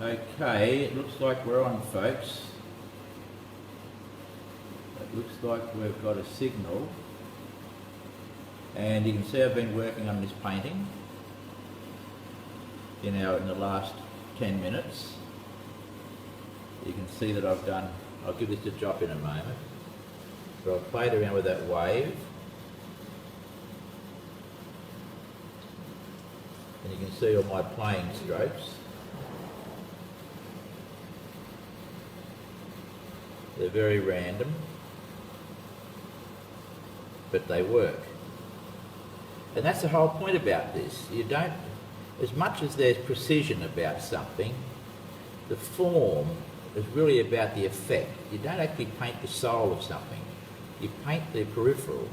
Okay, it looks like we're on, folks. It looks like we've got a signal. And you can see I've been working on this painting in the last 10 minutes. You can see that I'll give this a drop in a moment, but I've played around with that wave. And you can see all my playing strokes. They're very random, but they work. And that's the whole point about this. You don't, as much as there's precision about something, the form is really about the effect. You don't actually paint the soul of something. You paint the peripheral.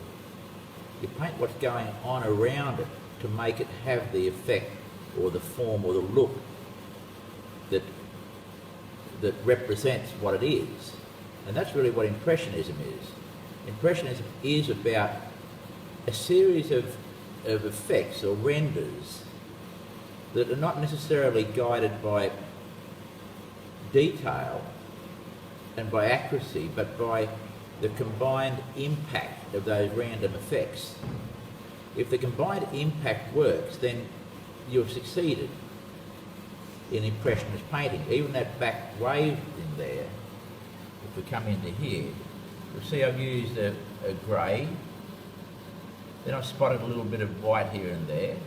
You paint what's going on around it to make it have the effect or the form or the look that represents what it is. And that's really what Impressionism is. Impressionism is about a series of effects or renders that are not necessarily guided by detail and by accuracy, but by the combined impact of those random effects. If the combined impact works, then you've succeeded in Impressionist painting. Even that back wave in there, if we come into here, you'll see I've used a grey, then I've spotted a little bit of white here and there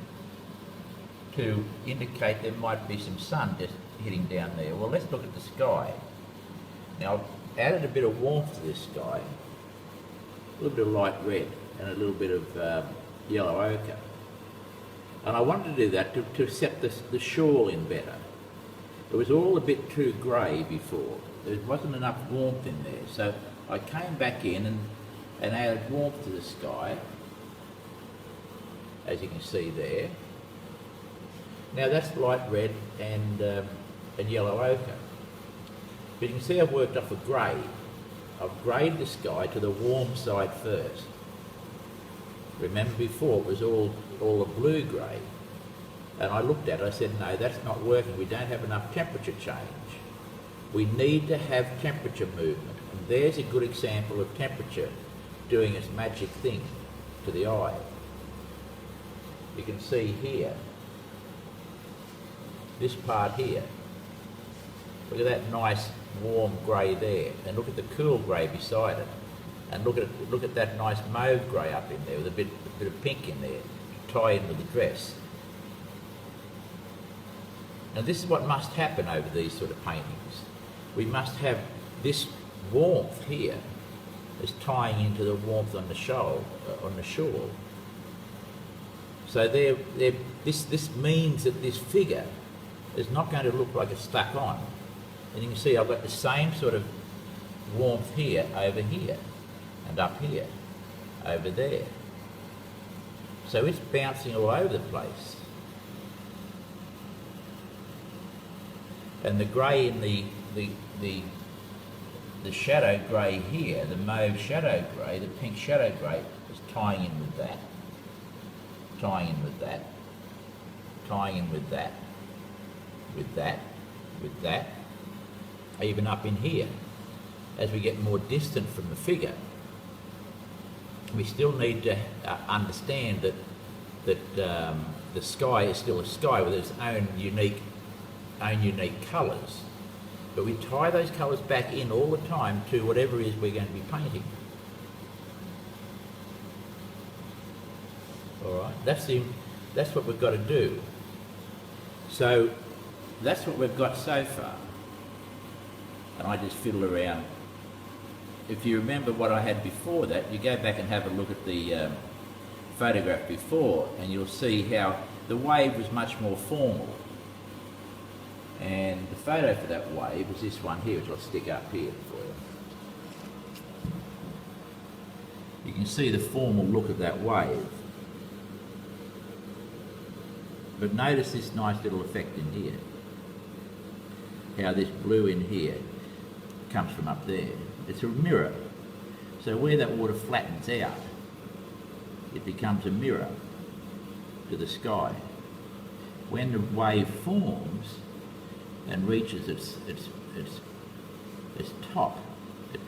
to indicate there might be some sun just hitting down there. Well, let's look at the sky. Now, I've added a bit of warmth to this sky, a little bit of light red and a little bit of yellow ochre. And I wanted to do that to set the shawl in better. It was all a bit too grey before. There wasn't enough warmth in there. So I came back in and added warmth to the sky, as you can see there. Now that's light red and yellow ochre. But you can see I've worked off a grey. I've greyed the sky to the warm side first. Remember before it was all a blue grey. And I looked at it, I said, no, that's not working. We don't have enough temperature change. We need to have temperature movement. And there's a good example of temperature doing its magic thing to the eye. You can see here, this part here. Look at that nice warm grey there, and look at the cool grey beside it. And look at that nice mauve grey up in there with a bit of pink in there to tie in with the dress. Now this is what must happen over these sort of paintings. We must have this warmth here as tying into the warmth on the shawl. So this means that this figure is not going to look like it's stuck on. And you can see I've got the same sort of warmth here, over here, and up here, over there. So it's bouncing all over the place. And the grey in the shadow grey here, the mauve shadow grey, the pink shadow grey, is tying in with that, tying in with that, tying in with that, with that, with that, even up in here. As we get more distant from the figure, we still need to understand that the sky is still a sky with its own unique colours. But we tie those colours back in all the time to whatever it is we're going to be painting. All right, that's what we've got to do. So that's what we've got so far. And I just fiddle around. If you remember what I had before that, you go back and have a look at the photograph before, and you'll see how the wave was much more formal. And the photo for that wave was this one here, which I'll stick up here for you. You can see the formal look of that wave. But notice this nice little effect in here. How this blue in here comes from up there. It's a mirror. So where that water flattens out, it becomes a mirror to the sky. When the wave forms, and reaches its top,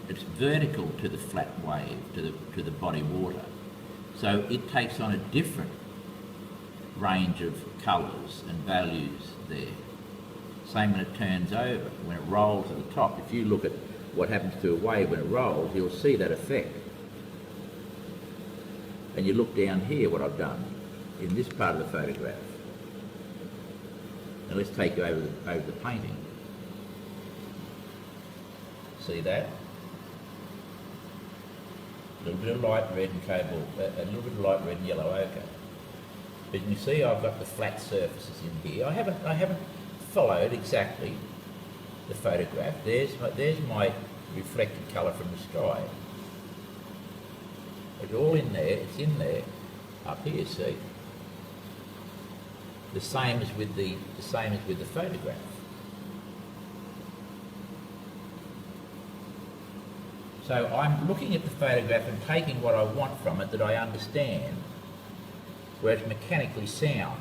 it's vertical to the flat wave, to the body water. So it takes on a different range of colours and values there. Same when it turns over, when it rolls at the top. If you look at what happens to a wave when it rolls, you'll see that effect. And you look down here, what I've done in this part of the photograph. Now let's take you over the painting. See that? A little bit of light red and cobalt, a little bit of light red and yellow ochre. But you can see I've got the flat surfaces in here. I haven't followed exactly the photograph. There's my reflected colour from the sky. It's all in there. It's in there. Up here, see. The same as with the photograph. So I'm looking at the photograph and taking what I want from it that I understand, where it's mechanically sound,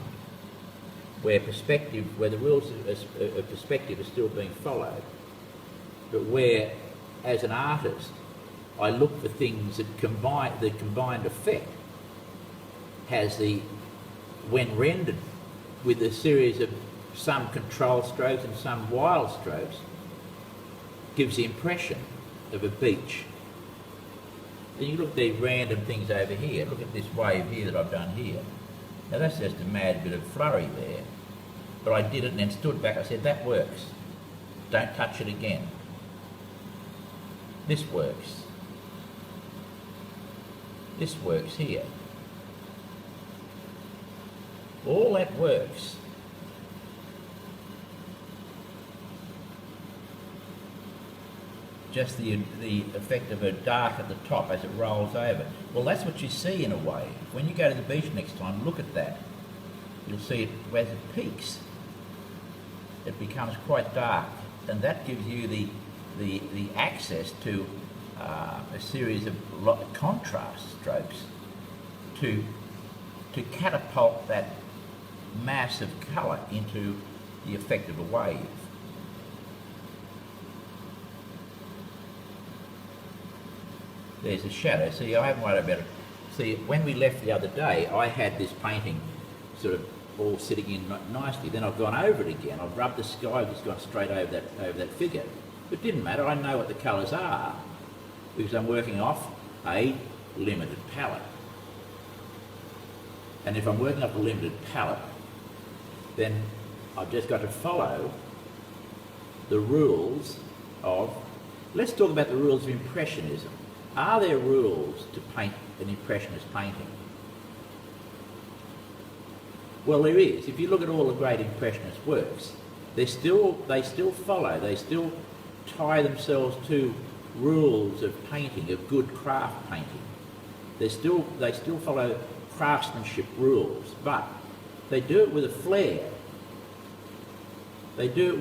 where the rules of perspective are still being followed, but where, as an artist, I look for things that the combined effect has when rendered with a series of some control strokes and some wild strokes, gives the impression of a beach. Then you look at these random things over here. Look at this wave here that I've done here. Now that's just a mad bit of flurry there. But I did it and then stood back. I said, that works. Don't touch it again. This works. This works here. All that works. Just the effect of a dark at the top as it rolls over. Well, that's what you see in a wave. When you go to the beach next time, look at that. You'll see it as it peaks. It becomes quite dark, and that gives you the access to a series of contrast strokes to catapult that mass of colour into the effect of a wave. There's a shadow. See, I haven't worried about it. See, when we left the other day, I had this painting sort of all sitting in nicely. Then I've gone over it again. I've rubbed the sky, just gone straight over that figure. It didn't matter. I know what the colours are because I'm working off a limited palette. And if I'm working off a limited palette, then I've just got to follow the rules of... Let's talk about the rules of Impressionism. Are there rules to paint an Impressionist painting? Well, there is. If you look at all the great Impressionist works, they still follow, they still tie themselves to rules of painting, of good craft painting. They still follow craftsmanship rules, but they do it with a flair. They do it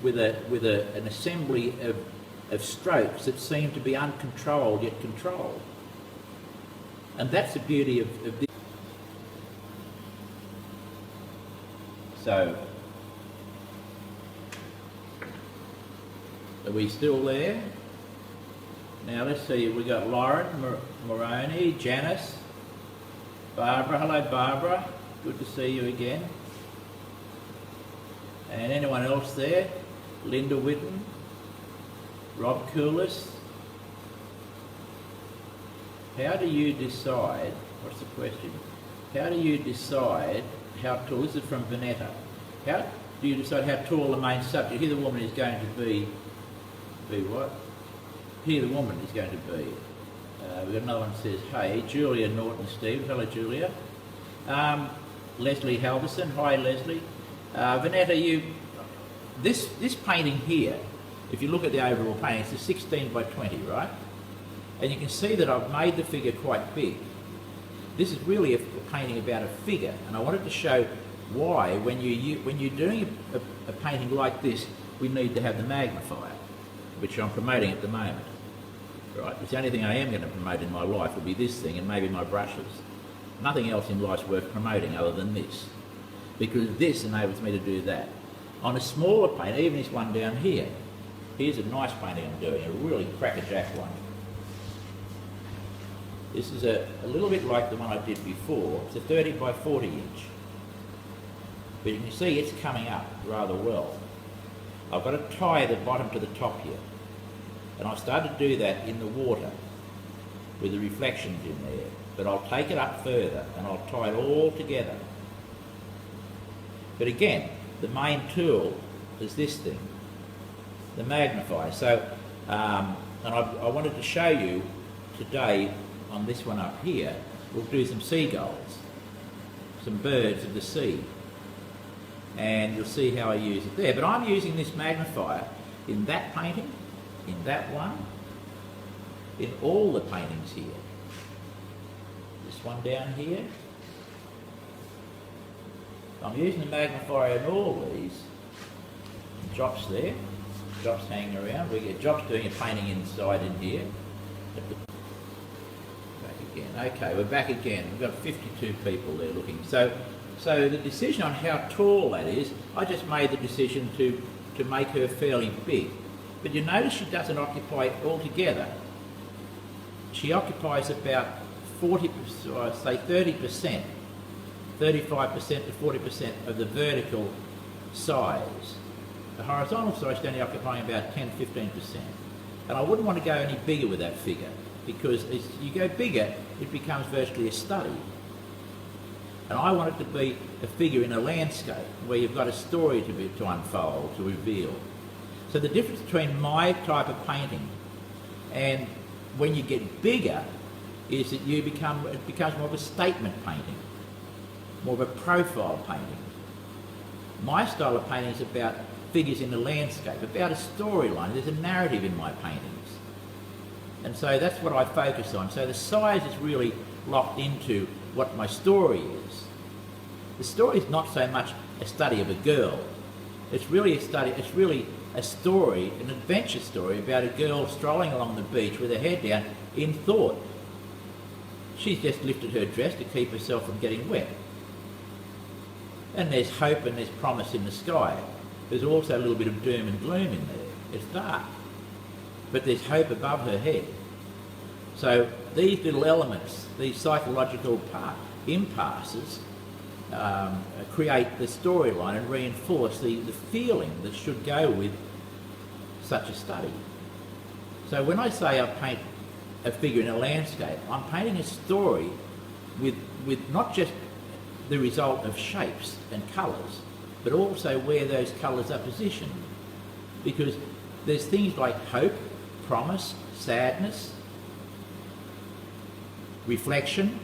with an assembly of strokes that seem to be uncontrolled yet controlled. And that's the beauty of this. So, are we still there? Now let's see, we got Lauren, Moroni, Janice, Barbara. Hello Barbara, good to see you again. And anyone else there? Linda Whitten, Rob Coolis. How do you decide, what's the question? How do you decide how tall, this is from Vanetta, how do you decide how tall the main subject? Here the woman is going to be what? Here the woman is going to be. We've got another one that says, hey, Julia Norton-Steve. Hello, Julia. Leslie Halverson. Hi, Leslie. Vanetta, this painting here, if you look at the overall painting, it's a 16 by 20, right? And you can see that I've made the figure quite big. This is really a painting about a figure, and I wanted to show why, when you're doing a painting like this, we need to have the magnifier, which I'm promoting at the moment. Right? It's the only thing I am going to promote in my life will be this thing and maybe my brushes. Nothing else in life's worth promoting other than this, because this enables me to do that. On a smaller painting, even this one down here, here's a nice painting I'm doing, a really crackerjack one. This is a little bit like the one I did before. It's a 30 by 40 inch. But you can see it's coming up rather well. I've got to tie the bottom to the top here. And I've started to do that in the water with the reflections in there. But I'll take it up further and I'll tie it all together. But again, the main tool is this thing, the magnifier. So, and I wanted to show you today on this one up here, we'll do some seagulls, some birds of the sea. And you'll see how I use it there. But I'm using this magnifier in that painting, in that one, in all the paintings here. This one down here. I'm using the magnifier in all these. Jop's there, Jop's hanging around. We get Jop's doing a painting inside in here. Back again. Okay, we're back again. We've got 52 people there looking. So the decision on how tall that is, I just made the decision to make her fairly big. But you notice she doesn't occupy altogether. She occupies about 40%, or I'd say 30%, 35% to 40% of the vertical size. The horizontal size is only occupying about 10-15%. And I wouldn't want to go any bigger with that figure, because as you go bigger, it becomes virtually a study. And I want it to be a figure in a landscape where you've got a story to unfold, to reveal. So the difference between my type of painting and when you get bigger is that it becomes more of a statement painting, more of a profile painting. My style of painting is about figures in the landscape, about a storyline. There's a narrative in my paintings. And so that's what I focus on. So the size is really locked into what my story is. The story is not so much a study of a girl. It's really a story, an adventure story about a girl strolling along the beach with her head down in thought. She's just lifted her dress to keep herself from getting wet. And there's hope and there's promise in the sky. There's also a little bit of doom and gloom in there. It's dark. But there's hope above her head. So these little elements, these psychological impasses, create the storyline and reinforce the feeling that should go with such a study. So when I say I paint a figure in a landscape, I'm painting a story with not just the result of shapes and colours, but also where those colours are positioned. Because there's things like hope, promise, sadness, reflection,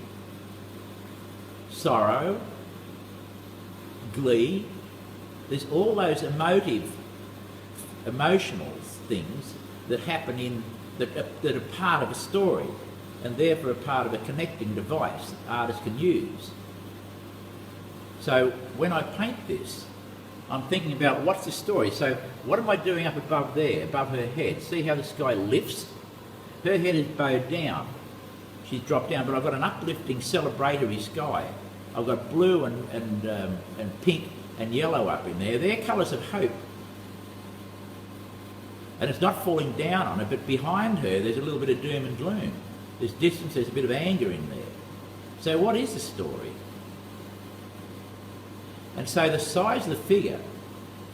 sorrow, glee. There's all those emotional things that happen that are part of a story, and therefore a part of a connecting device that artists can use. So when I paint this, I'm thinking about what's the story. So what am I doing up above there, above her head? See how the sky lifts? Her head is bowed down. She's dropped down, but I've got an uplifting celebratory sky. I've got blue and pink and yellow up in there. They're colours of hope. And it's not falling down on her, but behind her there's a little bit of doom and gloom. There's distance, there's a bit of anger in there. So what is the story? And so the size of the figure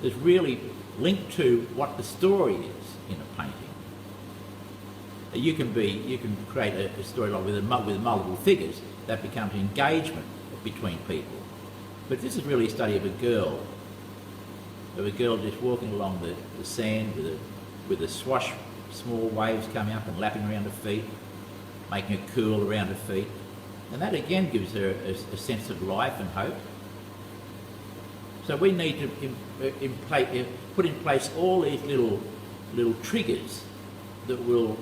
is really linked to what the story is in a painting. You can create a storyline with multiple figures. That becomes engagement between people. But this is really a study of a girl just walking along the sand with a swash, small waves coming up and lapping around her feet, making it cool around her feet. And that again gives her a sense of life and hope. So we need to put in place all these little triggers that will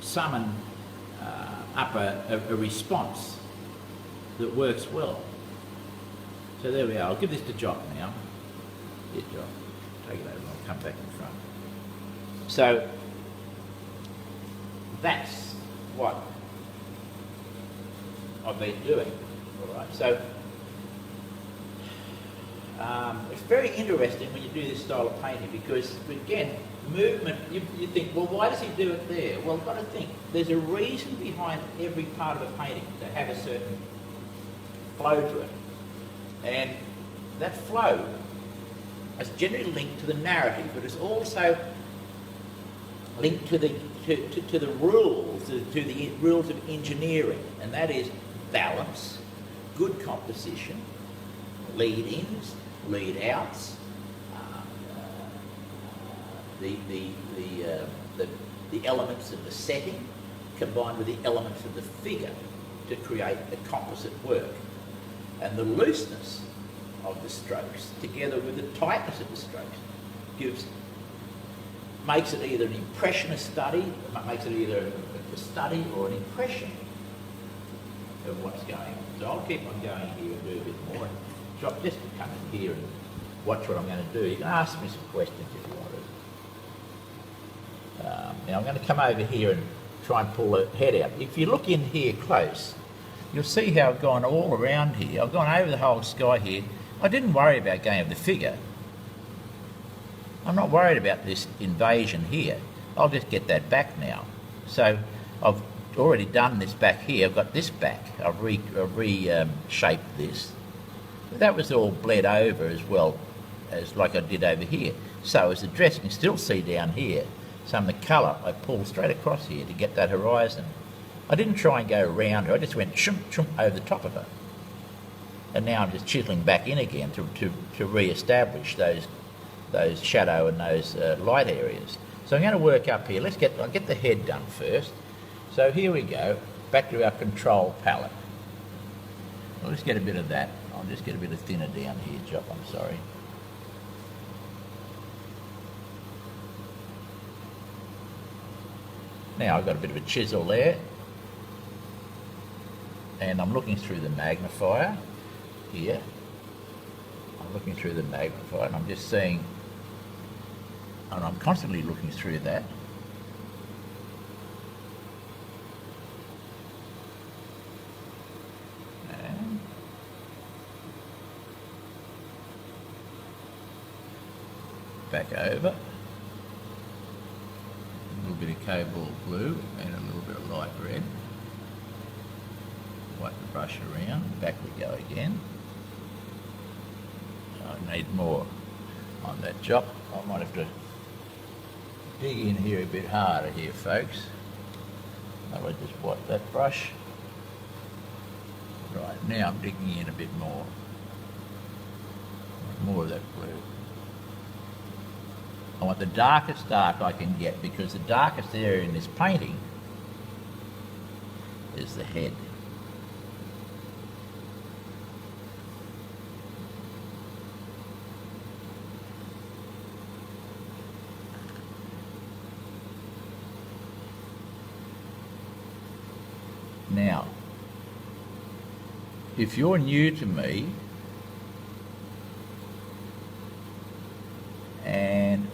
summon up a response that works well. So there we are. I'll give this to Jock now. Here, Jock. Take it over and I'll come back in front. So that's what I've been doing. All right. So It's very interesting when you do this style of painting because, again, movement, you think, well, why does he do it there? Well, you've got to think, there's a reason behind every part of a painting to have a certain flow to it. And that flow is generally linked to the narrative, but it's also linked to the rules, to the rules of engineering, and that is balance, good composition, lead-ins, lead-outs, the elements of the setting combined with the elements of the figure to create a composite work. And the looseness of the strokes, together with the tightness of the strokes, makes it either an impressionist study, makes it either a study or an impression of what's going on. So I'll keep on going here and do a bit more. And just come in here and watch what I'm going to do. You can ask me some questions if you want to. Now I'm going to come over here and try and pull the head out. If you look in here close, you'll see how I've gone all around here. I've gone over the whole sky here. I didn't worry about going over the figure. I'm not worried about this invasion here. I'll just get that back now. So I've already done this back here. I've got this back. I've reshaped this. But that was all bled over as well as like I did over here. So as the dress, you can still see down here some of the colour I pulled straight across here to get that horizon. I didn't try and go around her. I just went chump, chump over the top of her. And now I'm just chiseling back in again to re-establish those shadow and those light areas. So I'm going to work up here. I'll get the head done first. So here we go, back to our control palette. I'll just get a bit of that. I'll just get a bit of thinner down here, Jock, I'm sorry. Now I've got a bit of a chisel there. And I'm looking through the magnifier here. I'm looking through the magnifier and I'm just seeing, and I'm constantly looking through that. And back over. A little bit of cobalt blue and a little bit of light red. Wipe the brush around, back we go again. I need more on that job. I might have to dig in here a bit harder here, folks. I'll just wipe that brush. Right, now I'm digging in a bit more. More of that blue. I want the darkest dark I can get because the darkest area in this painting is the head. Now, if you're new to me,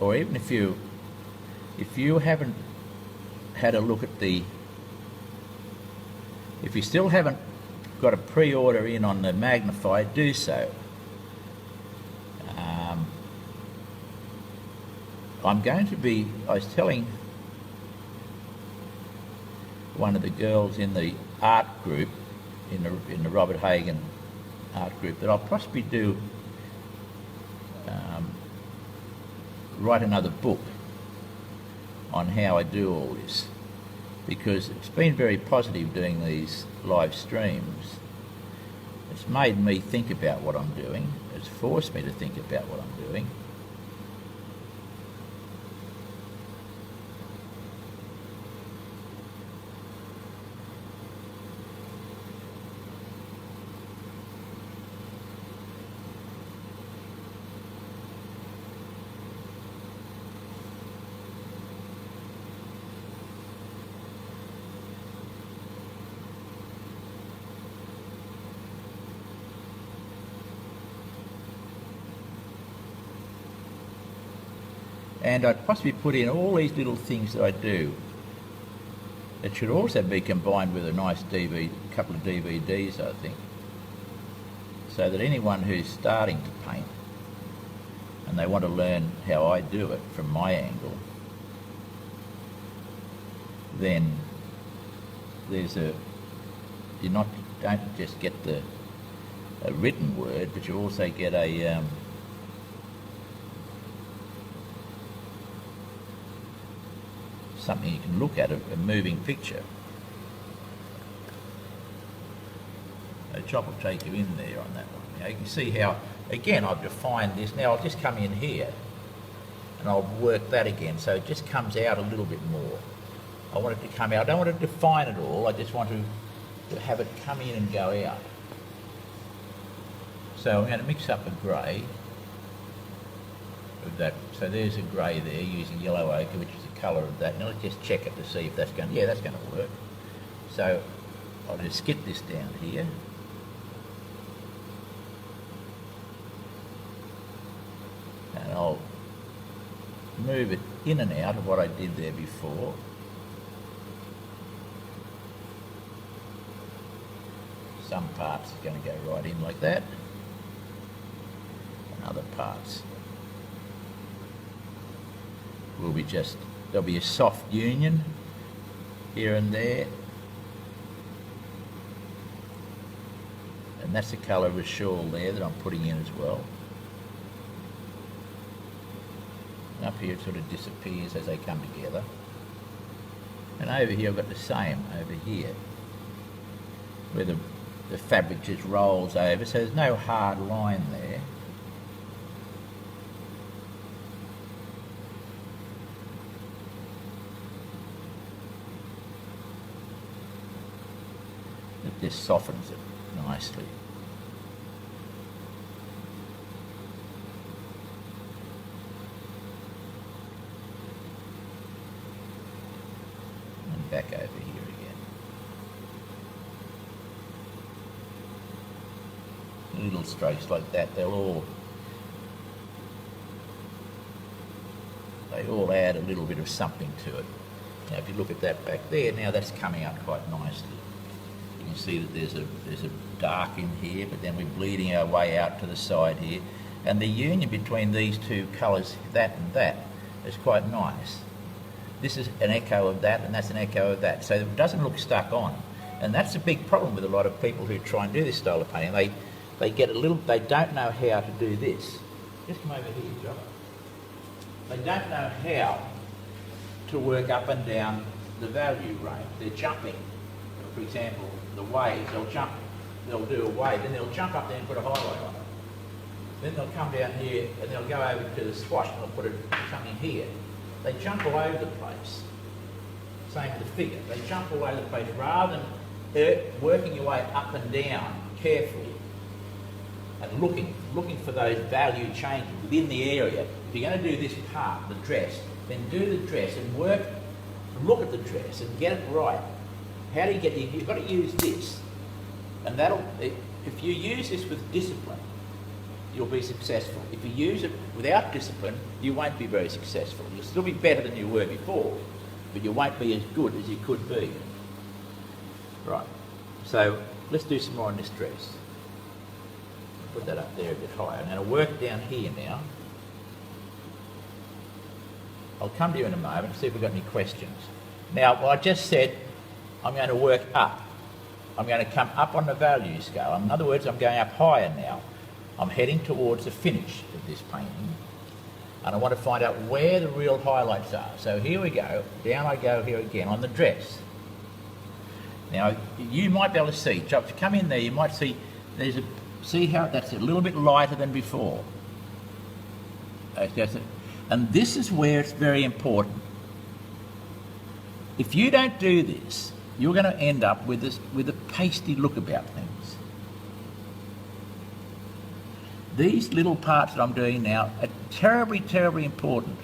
or even if you haven't had a look at if you still haven't got a pre-order in on the magnifier, do so. I was telling one of the girls in the art group, in the Robert Hagan art group, that I'll possibly write another book on how I do all this, because it's been very positive doing these live streams. It's made me think about what I'm doing. It's forced me to think about what I'm doing. And I'd possibly put in all these little things that I do. It should also be combined with a nice couple of DVDs, I think, so that anyone who's starting to paint and they want to learn how I do it from my angle, then there's don't just get a written word, but you also get a something you can look at, a moving picture. So chop will take you in there on that one. Now you can see how, again, I've defined this. Now I'll just come in here and I'll work that again, so it just comes out a little bit more. I want it to come out. I don't want to define it all, I just want to have it come in and go out. So I'm going to mix up a grey with that. So there's a grey there using yellow ochre, which is the colour of that. Now let's just check it to see if that's going to, yeah, that's going to work. So I'll just skip this down here. And I'll move it in and out of what I did there before. Some parts are going to go right in like that, and other parts will be just, there'll be a soft union here and there, and that's the colour of a shawl there that I'm putting in as well. And up here it sort of disappears as they come together, and over here I've got the same over here, where the fabric just rolls over, so there's no hard line there. It just softens it nicely. And back over here again. Little strokes like that, they all add a little bit of something to it. Now if you look at that back there, now that's coming up quite nicely. You can see that there's a dark in here, but then we're bleeding our way out to the side here, and the union between these two colours, that and that, is quite nice. This is an echo of that, and that's an echo of that, so it doesn't look stuck on. And that's a big problem with a lot of people who try and do this style of painting. They get a little, they don't know how to do this. Just come over here, John. They don't know how to work up and down the value range. They're jumping. For example, the waves, they'll do a wave, then they'll jump up there and put a highlight on it. Then they'll come down here and they'll go over to the swash and they'll put something here. They jump all over the place. Same with the figure. They jump all over the place rather than working your way up and down carefully and looking for those value changes within the area. If you're going to do this part, the dress, then do the dress and look at the dress and get it right. How do you get it? You've got to use this. And if you use this with discipline, you'll be successful. If you use it without discipline, you won't be very successful. You'll still be better than you were before, but you won't be as good as you could be. Right, so let's do some more on this dress. Put that up there a bit higher. Now, work down here now. I'll come to you in a moment and see if we've got any questions. Now, I just said I'm going to work up. I'm going to come up on the value scale. In other words, I'm going up higher now. I'm heading towards the finish of this painting. And I want to find out where the real highlights are. So here we go. Down I go here again on the dress. Now, you might be able to see, if you come in there, you might see see how that's a little bit lighter than before. And this is where it's very important. If you don't do this, you're going to end up with a pasty look about things. These little parts that I'm doing now are terribly, terribly important.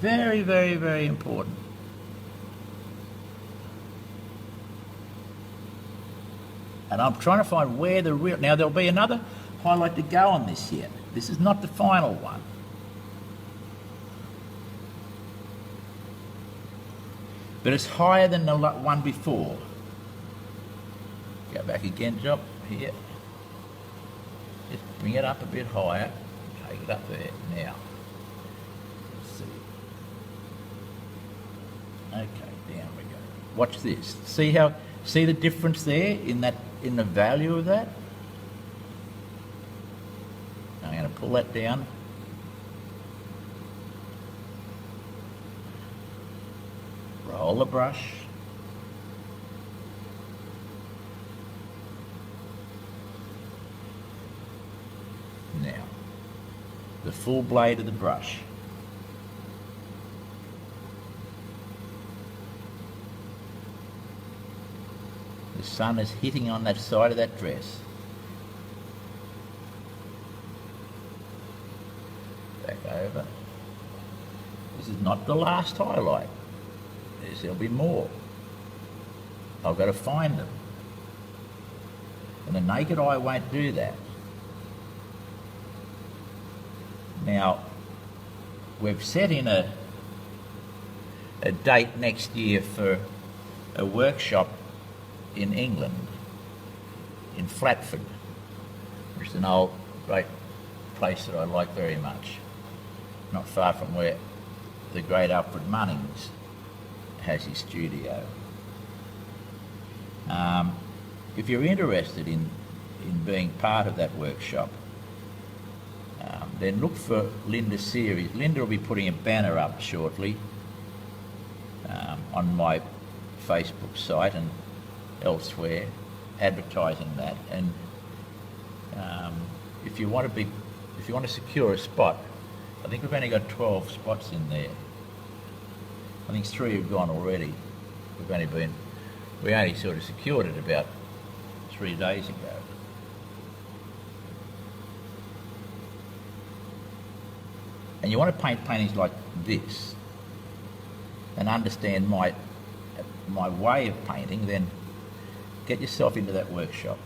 Very, very, very important. And I'm trying to find where the real... Now, there'll be another highlight to go on this yet. This is not the final one. But it's higher than the one before. Go back again, Job, here. Just bring it up a bit higher. Take it up there. Now, let's see. Okay, down we go. Watch this. See the difference there in the value of that? I'm going to pull that down. Roll the brush. Now, the full blade of the brush. The sun is hitting on that side of that dress. Back over. This is not the last highlight. There'll be more. I've got to find them. And the naked eye won't do that. Now, we've set in a date next year for a workshop in England, in Flatford, which is an old, great place that I like very much, not far from where the great Alfred Munnings has his studio. If you're interested in being part of that workshop, then look for Linda's series. Linda will be putting a banner up shortly on my Facebook site and elsewhere, advertising that. And if you want to secure a spot, I think we've only got 12 spots in there. I think 3 have gone already. We only sort of secured it about 3 days ago. And you want to paint paintings like this and understand my way of painting, then get yourself into that workshop.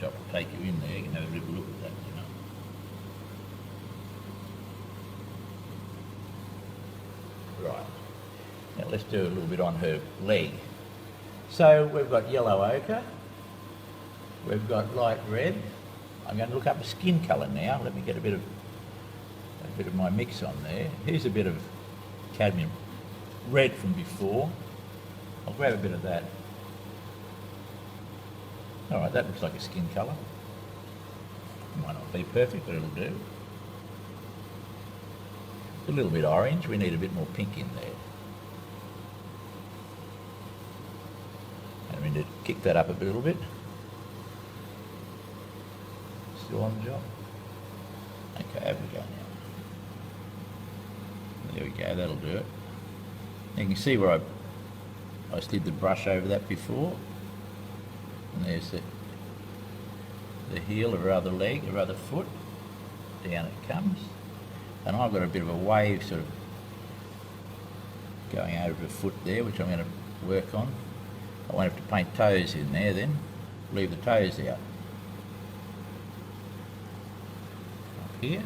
So I can take you in there, you can have a little look at that, you know. Right. Now let's do a little bit on her leg. So we've got yellow ochre, we've got light red. I'm going to look up a skin colour now. Let me get a bit of my mix on there. Here's a bit of cadmium red from before. I'll grab a bit of that. All right, that looks like a skin colour. Might not be perfect, but it'll do. A little bit orange. We need a bit more pink in there. And we need to kick that up a little bit. Still on the job. Okay, over we go now. There we go, that'll do it. You can see where I slid the brush over that before. And there's the heel of her other leg, her other foot. Down it comes. And I've got a bit of a wave sort of going over her foot there, which I'm going to work on. I won't have to paint toes in there then. Leave the toes out. Up here.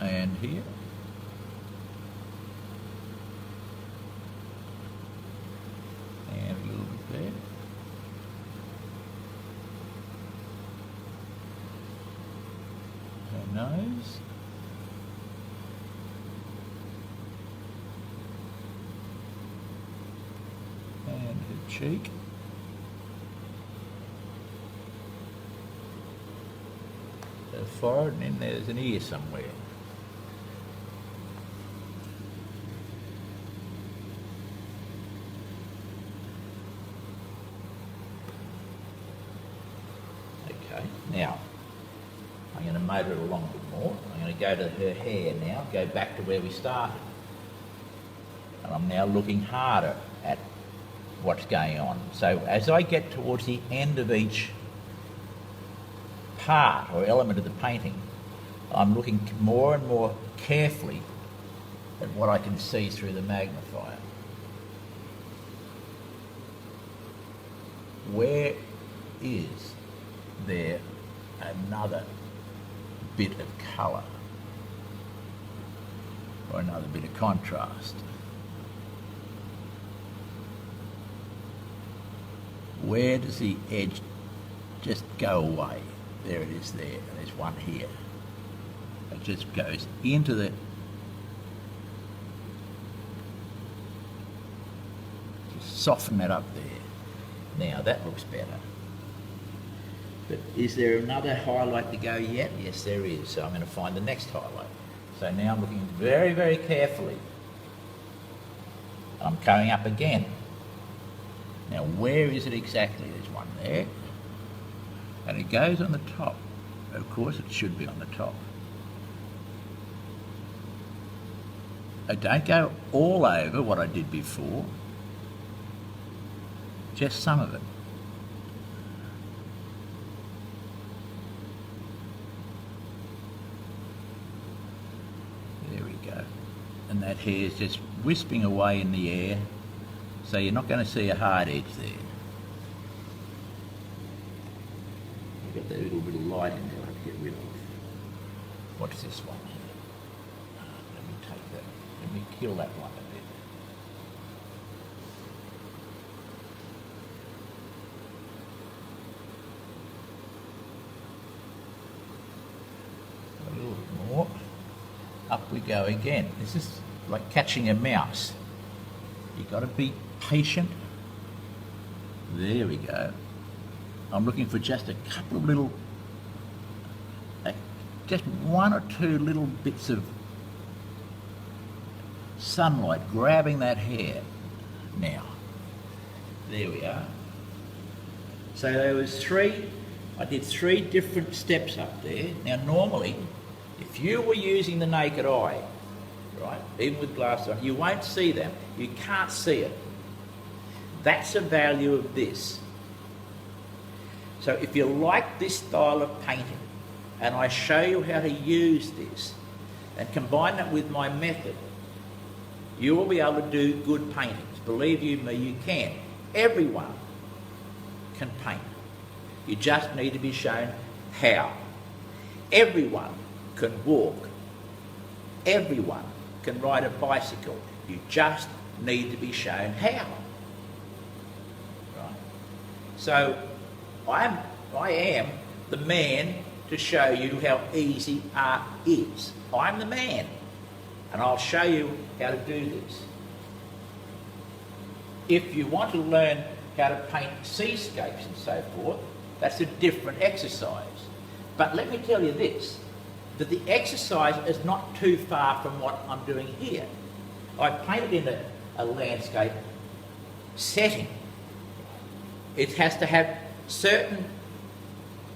And here. And a little bit there. Her nose. And her cheek. Her forehead, and then there's an ear somewhere. Okay, now I'm going to motor it along a bit more. I'm going to go to her hair now, go back to where we started. And I'm now looking harder at what's going on. So as I get towards the end of each part or element of the painting, I'm looking more and more carefully at what I can see through the magnifier. where is there another bit of colour or another bit of contrast? Where does the edge just go away? There it is there, and there's one here. It just goes into the... Just soften that up there. Now that looks better. But is there another highlight to go yet? Yes, there is. So I'm going to find the next highlight. So now I'm looking very, very carefully. I'm coming up again. Now where is it exactly? There's one there. And it goes on the top. Of course it should be on the top. I don't go all over what I did before. Just some of it. There we go. And that hair is just wisping away in the air, so you're not going to see a hard edge there. You've got that little bit of light in there I have to get rid of. What's this one? Let me take that. Let me kill that one a bit. A little bit more. Up we go again. This is like catching a mouse. You've got to be patient. There we go. I'm looking for just a couple of little, just one or two little bits of sunlight grabbing that hair. Now, there we are. So there was I did three different steps up there. Now normally, if you were using the naked eye, right, even with glasses on, you won't see them. You can't see it. That's the value of this. So if you like this style of painting, and I show you how to use this, and combine it with my method, you will be able to do good paintings. Believe you me, you can. Everyone can paint. You just need to be shown how. Everyone can walk. Everyone can ride a bicycle. You just need to be shown how. Right? So I am the man to show you how easy art is. I'm the man, and I'll show you how to do this. If you want to learn how to paint seascapes and so forth, that's a different exercise. But let me tell you this, that the exercise is not too far from what I'm doing here. I've painted in a landscape setting. It has to have certain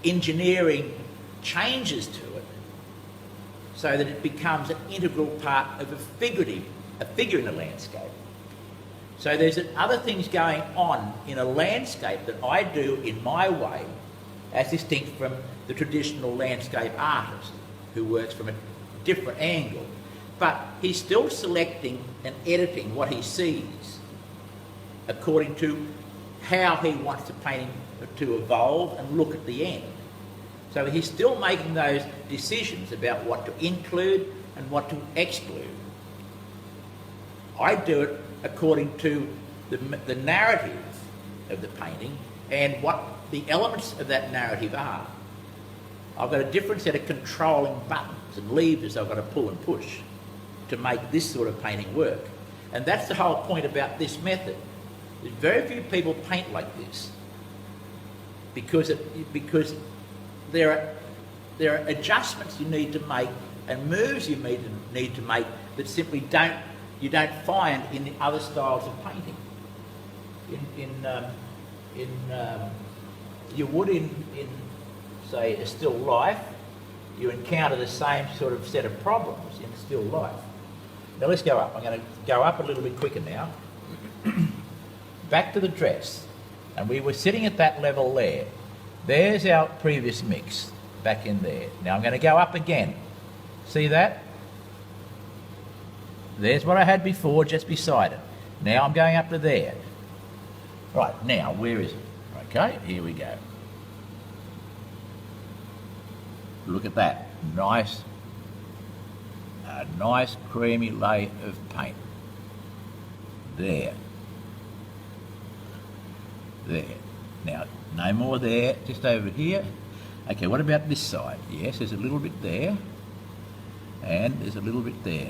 engineering changes to it so that it becomes an integral part of a figure in a landscape. So there's other things going on in a landscape that I do in my way, as distinct from the traditional landscape artist who works from a different angle. But he's still selecting and editing what he sees according to how he wants the painting to evolve and look at the end. So he's still making those decisions about what to include and what to exclude. I do it according to the narrative of the painting and what the elements of that narrative are. I've got a different set of controlling buttons and levers I've got to pull and push to make this sort of painting work. And that's the whole point about this method. There's very few people paint like this because there are adjustments you need to make and moves you need to make that simply you don't find in the other styles of painting. You would in say a still life, you encounter the same sort of set of problems in a still life. Now let's go up. I'm going to go up a little bit quicker now. Back to the dress, and we were sitting at that level there. There's our previous mix back in there. Now I'm going to go up again. See that? There's what I had before just beside it. Now I'm going up to there. Right, now where is it? Okay, here we go. Look at that, a nice creamy layer of paint. There. Now, no more there, just over here. Okay, what about this side? Yes, there's a little bit there, and there's a little bit there.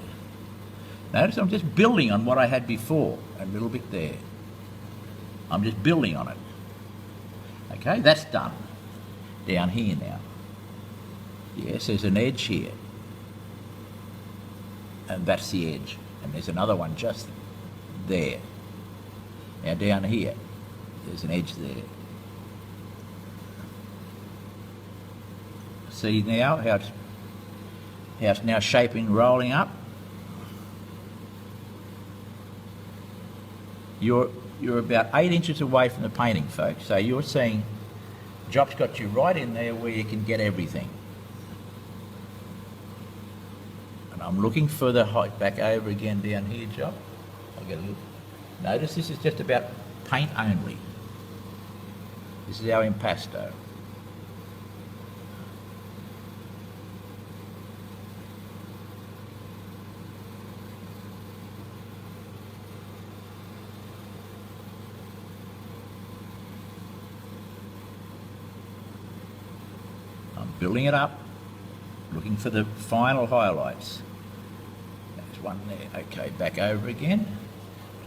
Notice I'm just building on what I had before, a little bit there. I'm just building on it. Okay, that's done. Down here now. Yes, there's an edge here. And that's the edge. And there's another one just there. Now down here, there's an edge there. See now how it's now shaping, rolling up? You're about 8 inches away from the painting, folks. So you're seeing Jop's got you right in there where you can get everything. And I'm looking further height back over again down here, Jop. I'll get a look. Notice this is just about paint only. This is our impasto. Building it up, looking for the final highlights. There's one there. Okay, back over again.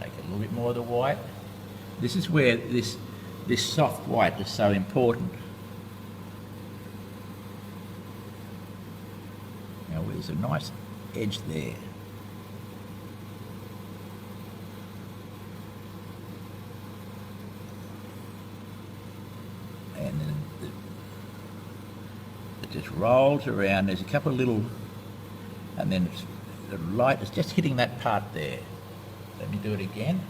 Take a little bit more of the white. This is where this soft white is so important. Now there's a nice edge there. And then it just rolls around. There's a couple of little, and then the light is just hitting that part there. Let me do it again.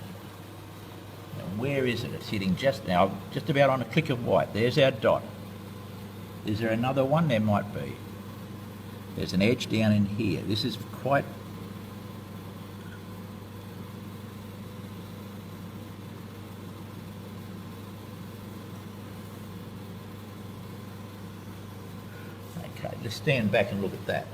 Now where is it? It's hitting just now, just about on a click of white. There's our dot. Is there another one? There might be. There's an edge down in here. This is quite... Okay, let's stand back and look at that.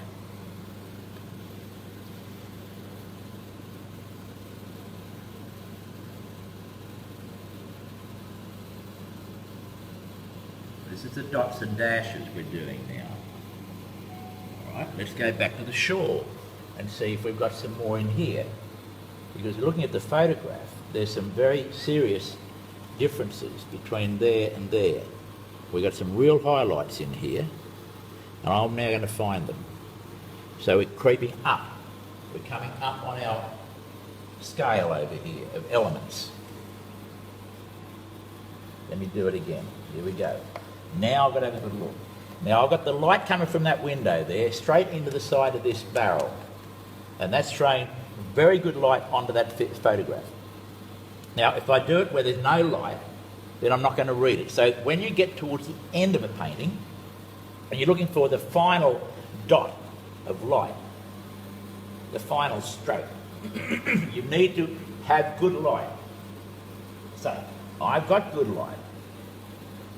This is the dots and dashes we're doing now. All right, let's go back to the shore and see if we've got some more in here. Because looking at the photograph, there's some very serious differences between there and there. We've got some real highlights in here, and I'm now going to find them. So we're creeping up. We're coming up on our scale over here of elements. Let me do it again. Here we go. Now I've got to have a good look. Now I've got the light coming from that window there straight into the side of this barrel, and that's throwing very good light onto that photograph. Now if I do it where there's no light, then I'm not going to read it. So when you get towards the end of a painting and you're looking for the final dot of light, the final stroke, you need to have good light. So I've got good light.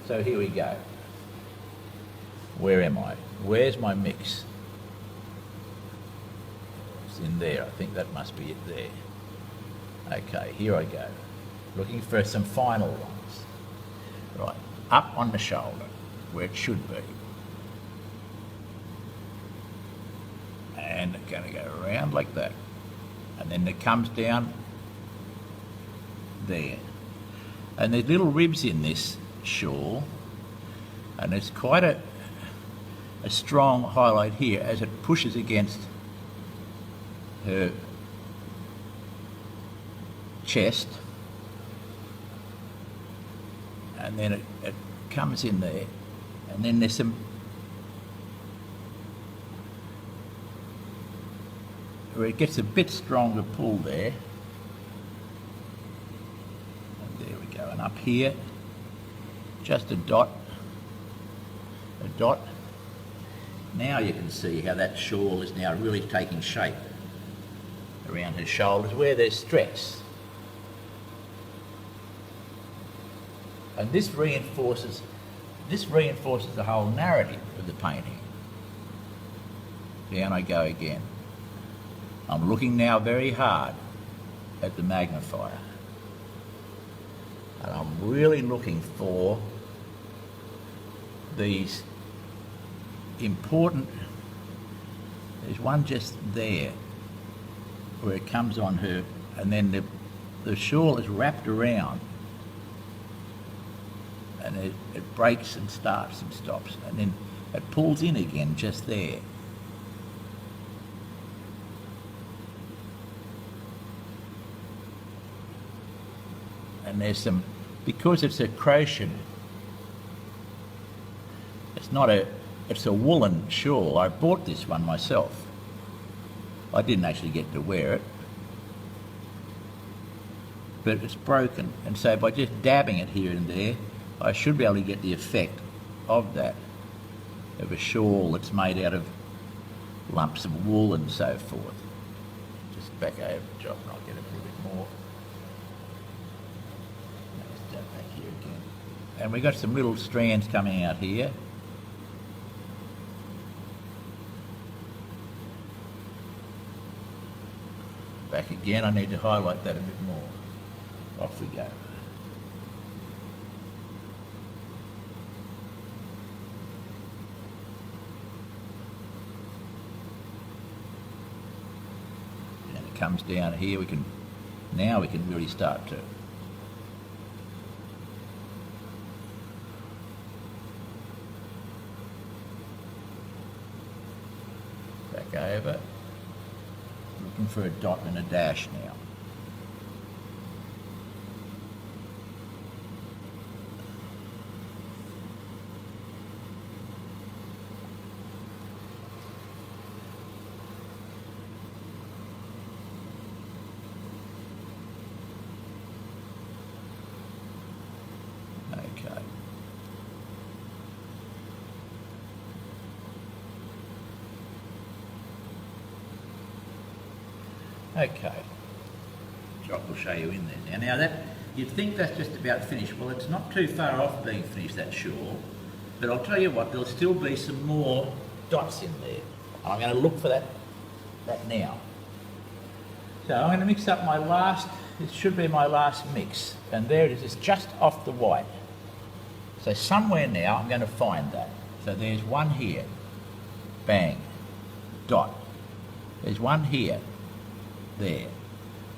So here we go. Where am I? Where's my mix? It's in there. I think that must be it there. Okay, here I go. Looking for some final ones. Right, up on the shoulder, where it should be. And it's going to go around like that. And then it comes down there. And there's little ribs in this shawl, and it's quite a strong highlight here as it pushes against her chest, and then it comes in there, and then there's some where it gets a bit stronger pull there, and there we go, and up here just a dot. Now you can see how that shawl is now really taking shape around her shoulders where there's stress. And this reinforces the whole narrative of the painting. Down I go again. I'm looking now very hard at the magnifier. And I'm really looking for these important, there's one just there where it comes on her, and then the shawl is wrapped around, and it breaks and starts and stops, and then it pulls in again just there. And there's some, because it's a crochet, it's a woolen shawl. I bought this one myself. I didn't actually get to wear it, but it's broken, and so by just dabbing it here and there, I should be able to get the effect of that, of a shawl that's made out of lumps of wool and so forth. Just back over the job and I'll get a little bit more. Let's jump back here again. And we've got some little strands coming out here. Back again, I need to highlight that a bit more. Off we go. And it comes down here, now we can really start to back over. Looking for a dot and a dash now. Okay. Okay, Jock will show you in there now. Now that, you'd think that's just about finished. Well, it's not too far off being finished, that shawl, but I'll tell you what, there'll still be some more dots in there. I'm going to look for that now. So I'm going to mix up my last, it should be my last mix, and there it is, it's just off the white. So somewhere now I'm going to find that. So there's one here, bang, dot. There's one here. There.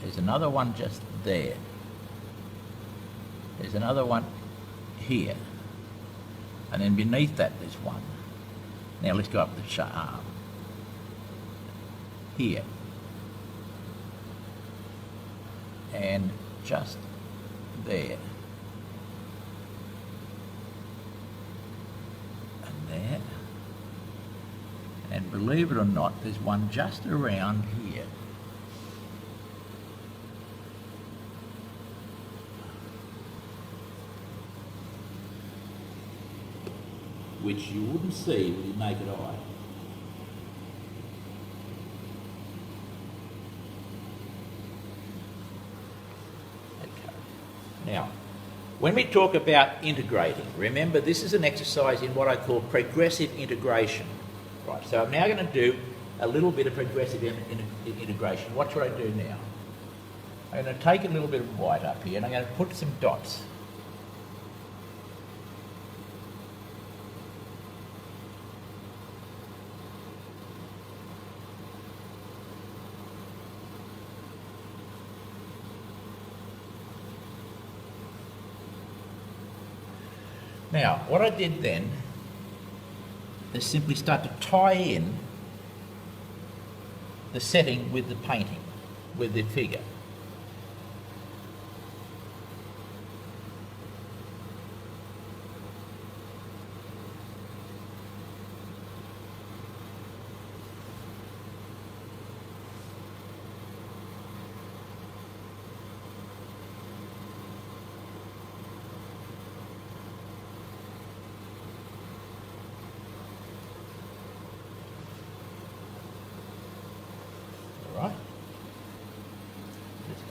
There's another one just there. There's another one here. And then beneath that there's one. Now let's go up the arm. Here. And just there. And there. And believe it or not, there's one just around here. Which you wouldn't see with your naked eye. Okay. Now, when we talk about integrating, remember this is an exercise in what I call progressive integration. Right, so I'm now going to do a little bit of progressive integration. What should I do now? I'm going to take a little bit of white up here and I'm going to put some dots. Now, what I did then is simply start to tie in the setting with the painting, with the figure.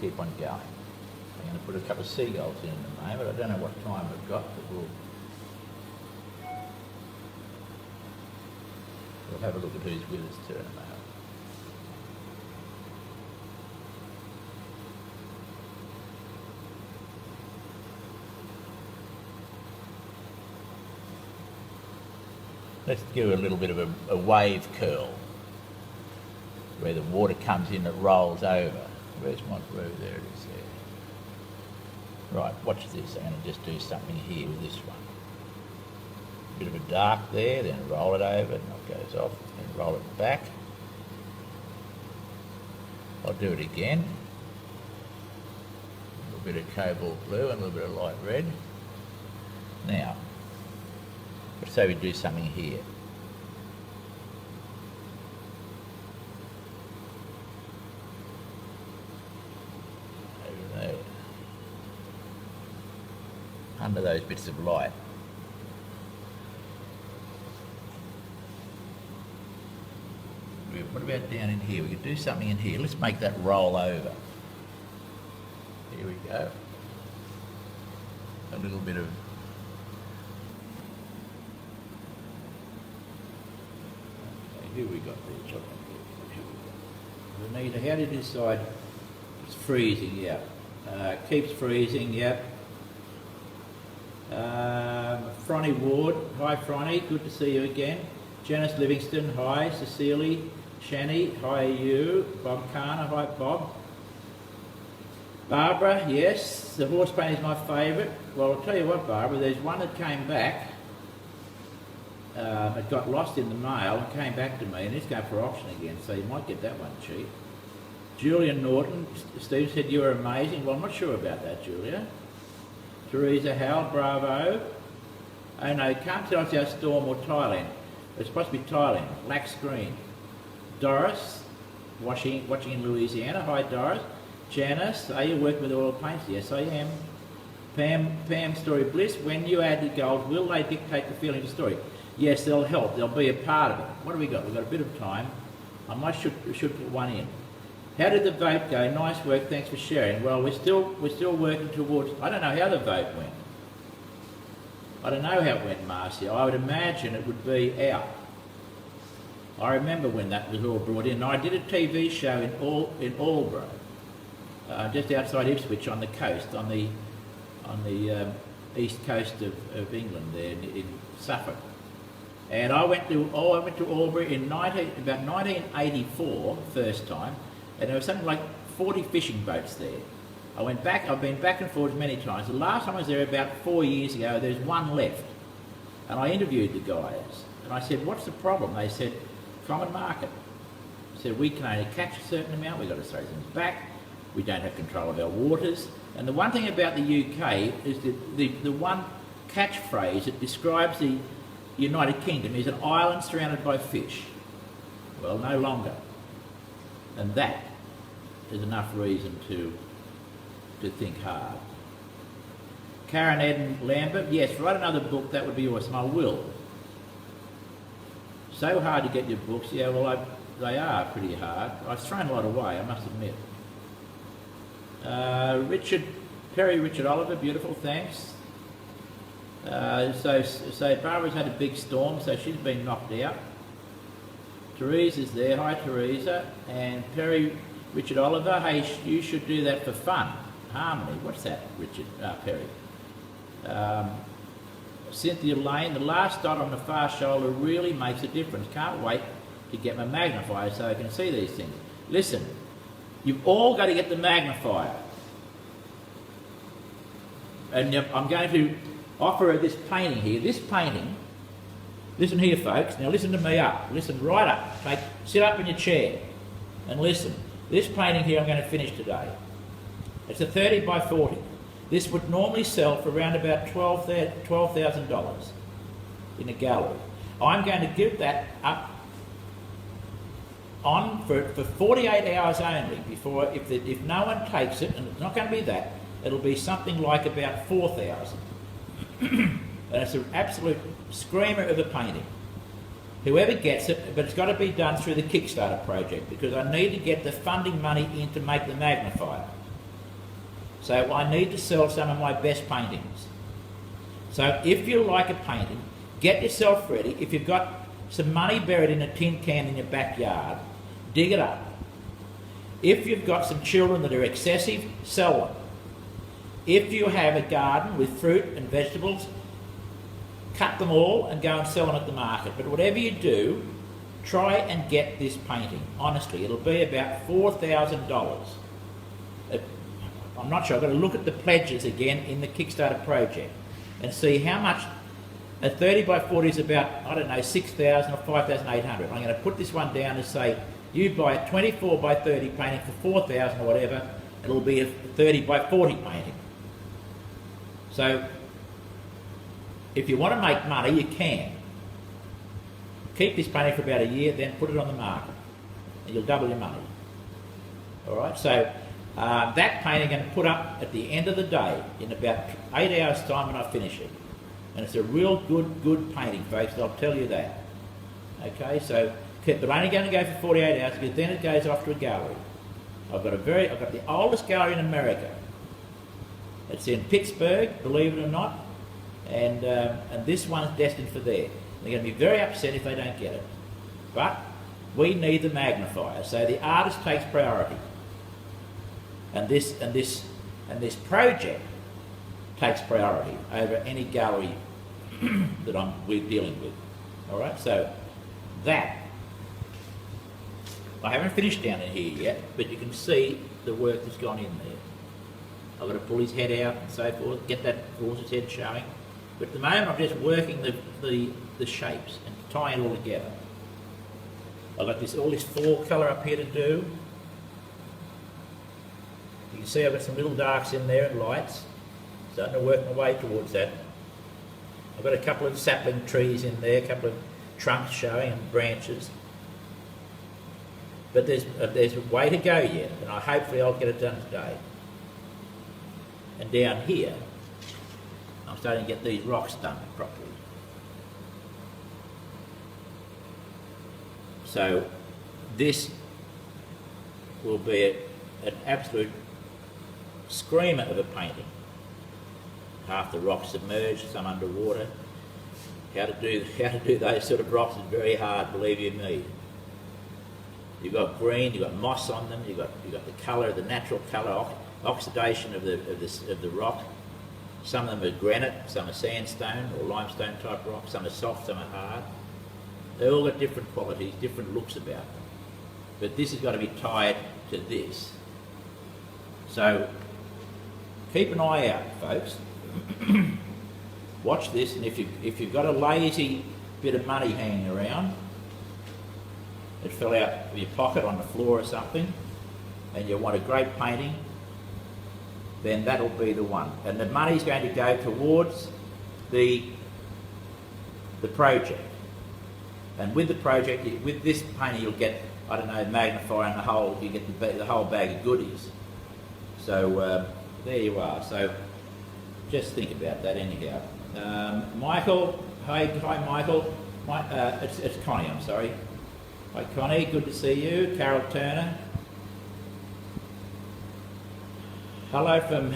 Keep on going. I'm going to put a couple of seagulls in the moment. I don't know what time we've got, but we'll have a look at who's with us too in a moment. Let's do a little bit of a wave curl, where the water comes in, it rolls over. Where's my blue? There it is there. Right, watch this. I'm going to just do something here with this one. Bit of a dark there, then roll it over, and it goes off, then roll it back. I'll do it again. A little bit of cobalt blue and a little bit of light red. Now, let's say we do something here. Over there. Under those bits of light. What about down in here? We could do something in here. Let's make that roll over. Here we go. A little bit of who we got there? Anita, how did you decide? It's freezing, yeah. Keeps freezing, yep. Fronny Ward, hi Fronny, good to see you again. Janice Livingston, hi. Cecilia, Shani, hi you. Bob Carner, hi Bob. Barbara, yes, the horse paint is my favourite. Well, I'll tell you what, Barbara, there's one that came back. It got lost in the mail and came back to me, and it's going for auction again, so you might get that one cheap. Julia Norton, Steve said you were amazing. Well, I'm not sure about that, Julia. Teresa Howell, bravo. Oh no, can't tell us our Storm or Thailand. It's supposed to be Thailand. Black screen. Doris, watching in Louisiana. Hi Doris. Janice, are you working with oil paints? Yes, I am. Pam Story Bliss, when you add the gold, will they dictate the feeling of the story? Yes, they'll help. They'll be a part of it. What have we got? We've got a bit of time. I should put one in. How did the vote go? Nice work. Thanks for sharing. Well, we're still working towards. I don't know how the vote went. I don't know how it went, Marcia. I would imagine it would be out. I remember when that was all brought in. I did a TV show in Albury, just outside Ipswich on the coast, on the east coast of England, there in Suffolk. And I went to Albury in about 1984, first time, and there was something like 40 fishing boats there. I went back. I've been back and forth many times. The last time I was there about 4 years ago, there's one left, and I interviewed the guys, and I said, "What's the problem?" They said, "Common market." I said, "We can only catch a certain amount. We've got to throw things back. We don't have control of our waters." And the one thing about the UK is that the one catchphrase that describes the United Kingdom is an island surrounded by fish. Well, no longer. And that is enough reason to think hard. Karen Eden Lambert, yes, write another book, that would be awesome. I will. So hard to get your books. Yeah, well, they are pretty hard. I've thrown a lot away, I must admit. Perry Richard Oliver, beautiful, thanks. So Barbara's had a big storm, so she's been knocked out. Teresa's there, hi Teresa. And Perry Richard Oliver, hey, you should do that for fun. Harmony, what's that, Richard? Perry. Cynthia Lane, the last dot on the far shoulder really makes a difference. Can't wait to get my magnifier so I can see these things. Listen, you've all got to get the magnifier. And I'm going to offer her this painting here. This painting, listen here folks, now listen to me up. Listen right up. Sit up in your chair and listen. This painting here I'm going to finish today. It's a 30 by 40. This would normally sell for around about $12,000 in a gallery. I'm going to give that up on for 48 hours only before, if no one takes it, and it's not going to be that, it'll be something like about 4,000. And it's an absolute screamer of a painting. Whoever gets it, but it's got to be done through the Kickstarter project because I need to get the funding money in to make the magnifier. So I need to sell some of my best paintings. So if you like a painting, get yourself ready. If you've got some money buried in a tin can in your backyard, dig it up. If you've got some children that are excessive, sell them. If you have a garden with fruit and vegetables, cut them all and go and sell them at the market. But whatever you do, try and get this painting. Honestly, it'll be about $4,000. I'm not sure. I've got to look at the pledges again in the Kickstarter project and see how much. A 30 by 40 is about, I don't know, 6,000 or 5,800. I'm going to put this one down and say, you buy a 24 by 30 painting for 4,000 or whatever, it'll be a 30 by 40 painting. So, if you want to make money, you can. Keep this painting for about a year, then put it on the market, and you'll double your money. All right, so that painting I'm going to put up at the end of the day, in about 8 hours' time when I finish it. And it's a real good painting, folks, I'll tell you that. Okay, so, but only going to go for 48 hours because then it goes off to a gallery. I've got the oldest gallery in America. It's in Pittsburgh, believe it or not, and this one's destined for there. They're going to be very upset if they don't get it. But we need the magnifier, so the artist takes priority. And this project takes priority over any gallery that we're dealing with. All right, so that. I haven't finished down in here yet, but you can see the work that's gone in there. I've got to pull his head out and so forth, get that horse's head showing. But at the moment I'm just working the shapes and tying it all together. I've got all this fall colour up here to do. You can see I've got some little darks in there and lights. Starting to work my way towards that. I've got a couple of sapling trees in there, a couple of trunks showing and branches. But there's a way to go yet, and hopefully I'll get it done today. And down here, I'm starting to get these rocks done properly. So this will be an absolute screamer of a painting. Half the rocks submerged, some underwater. How to do those sort of rocks is very hard, believe you me. You've got green, you've got moss on them, you've got the colour, the natural colour, oxidation of the rock. Some of them are granite, some are sandstone or limestone type rock, some are soft, some are hard. They all got different qualities, different looks about them. But this has got to be tied to this. So keep an eye out, folks. Watch this, and if you've got a lazy bit of money hanging around, it fell out of your pocket on the floor or something, and you want a great painting, then that'll be the one. And the money's going to go towards the project. And with the project, with this painting, you'll get, I don't know, magnifier and the whole, you get the whole bag of goodies. So there you are. So just think about that anyhow. Michael, hi Michael. It's Connie, I'm sorry. Hi Connie, good to see you. Carol Turner. Hello from...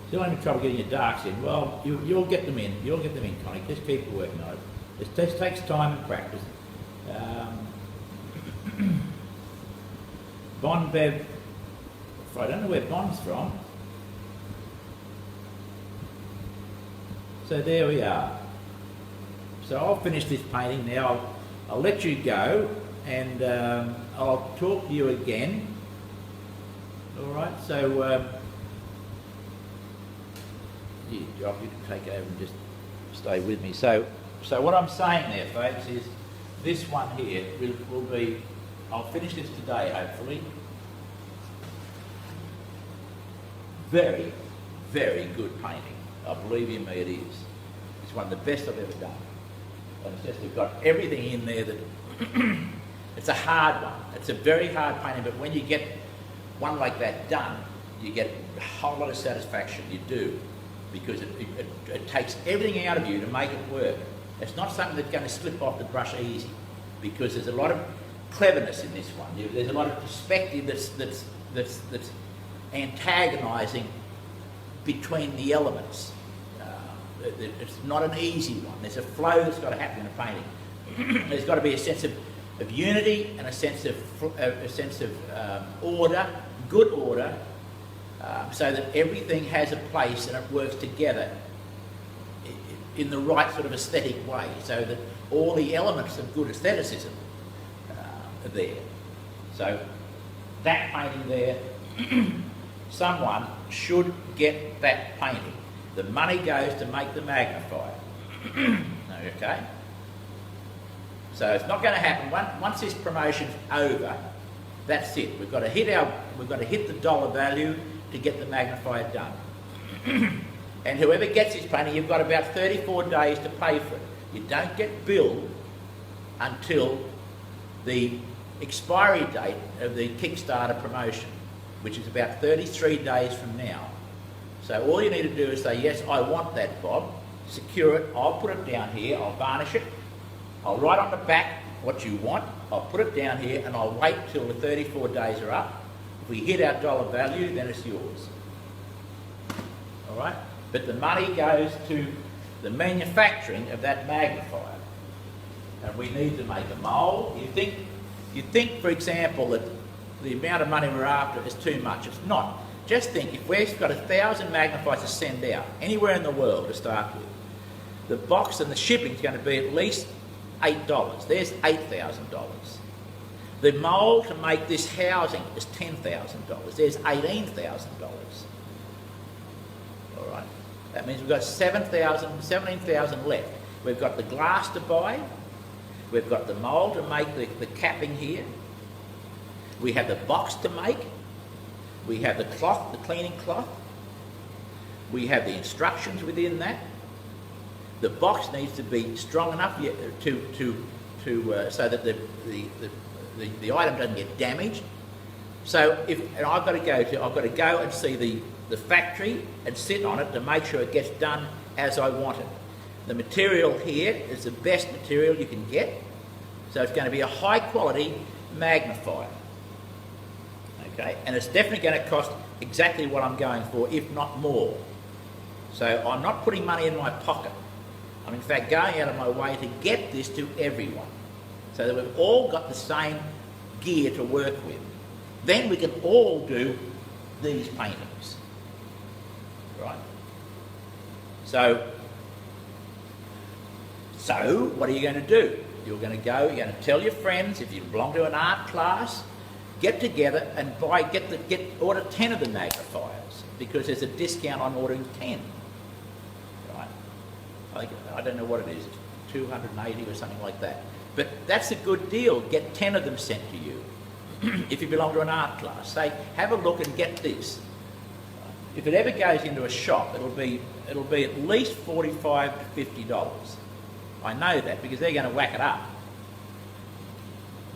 Still having trouble getting your darks in. Well, you'll get them in. You'll get them in, Connie. Just keep working on it. It just takes time and practice. Bon Bev... I don't know where Bon's from. So there we are. So I'll finish this painting now. I'll let you go, and I'll talk to you again. All right. So you can take over and just stay with me. So what I'm saying there, folks, is this one here will be. I'll finish this today, hopefully. Very, very good painting. I believe you me, it is. It's one of the best I've ever done. And it's just, we've got everything in there that... It's a hard one. It's a very hard painting, but when you get one like that done, you get a whole lot of satisfaction. You do. Because it takes everything out of you to make it work. It's not something that's going to slip off the brush easy. Because there's a lot of cleverness in this one. There's a lot of perspective that's that's antagonising between the elements. It's not an easy one. There's a flow that's got to happen in a painting. There's got to be a sense of unity and a sense of order, good order, so that everything has a place and it works together in the right sort of aesthetic way, so that all the elements of good aestheticism are there. So that painting there, someone should get that painting. The money goes to make the magnifier. Okay? So it's not going to happen. Once this promotion's over, that's it. We've got to hit the dollar value to get the magnifier done. And whoever gets this painting, you've got about 34 days to pay for it. You don't get billed until the expiry date of the Kickstarter promotion, which is about 33 days from now. So all you need to do is say, yes, I want that, Bob. Secure it. I'll put it down here. I'll varnish it. I'll write on the back what you want. I'll put it down here and I'll wait till the 34 days are up. If we hit our dollar value, then it's yours. All right? But the money goes to the manufacturing of that magnifier. And we need to make a mould. You think, for example, that the amount of money we're after is too much. It's not. Just think, if we've got 1,000 magnifiers to send out, anywhere in the world to start with, the box and the shipping is going to be at least $8. There's $8,000. The mould to make this housing is $10,000. There's $18,000. All right. That means we've got 17,000 left. We've got the glass to buy. We've got the mould to make the capping here. We have the box to make. We have the cloth, the cleaning cloth. We have the instructions within that. The box needs to be strong enough so that the item doesn't get damaged. So I've got to go and see the factory and sit on it to make sure it gets done as I want it. The material here is the best material you can get, so it's going to be a high quality magnifier. Okay, and it's definitely going to cost exactly what I'm going for, if not more. So I'm not putting money in my pocket. I'm in fact going out of my way to get this to everyone, so that we've all got the same gear to work with. Then we can all do these paintings. Right? So what are you going to do? You're going to tell your friends, if you belong to an art class, get together and order 10 of the magnifiers, because there's a discount on ordering 10. Right? I don't know what it is, 280 or something like that. But that's a good deal. Get 10 of them sent to you. If you belong to an art class, say, have a look and get this. If it ever goes into a shop, it'll be at least $45 to $50. I know that because they're going to whack it up.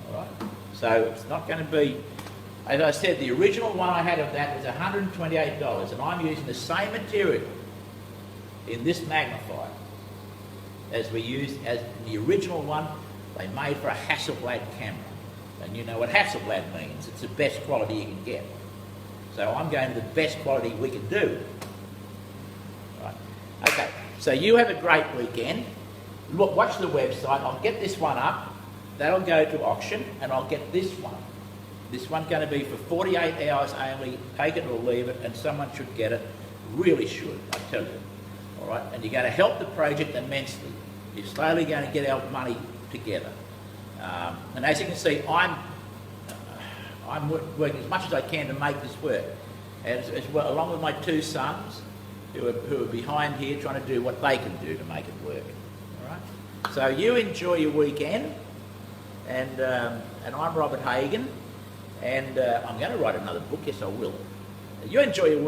All right. So it's not going to be, as I said, the original one I had of that was $128, and I'm using the same material in this magnifier as we used as the original one they made for a Hasselblad camera. And you know what Hasselblad means. It's the best quality you can get. So I'm going to the best quality we can do. Right. Okay, so you have a great weekend. Look, watch the website. I'll get this one up. That'll go to auction, and I'll get this one. This one's going to be for 48 hours only. Take it or leave it, and someone should get it. Really should, I tell you. All right, and you're going to help the project immensely. You're slowly going to get our money together. And as you can see, I'm working as much as I can to make this work, as well, along with my two sons, who are behind here trying to do what they can do to make it work. All right. So you enjoy your weekend, and I'm Robert Hagan, and I'm going to write another book. Yes, I will. You enjoy your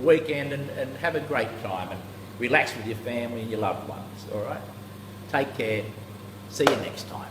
weekend, and have a great time, and relax with your family and your loved ones. All right. Take care. See you next time.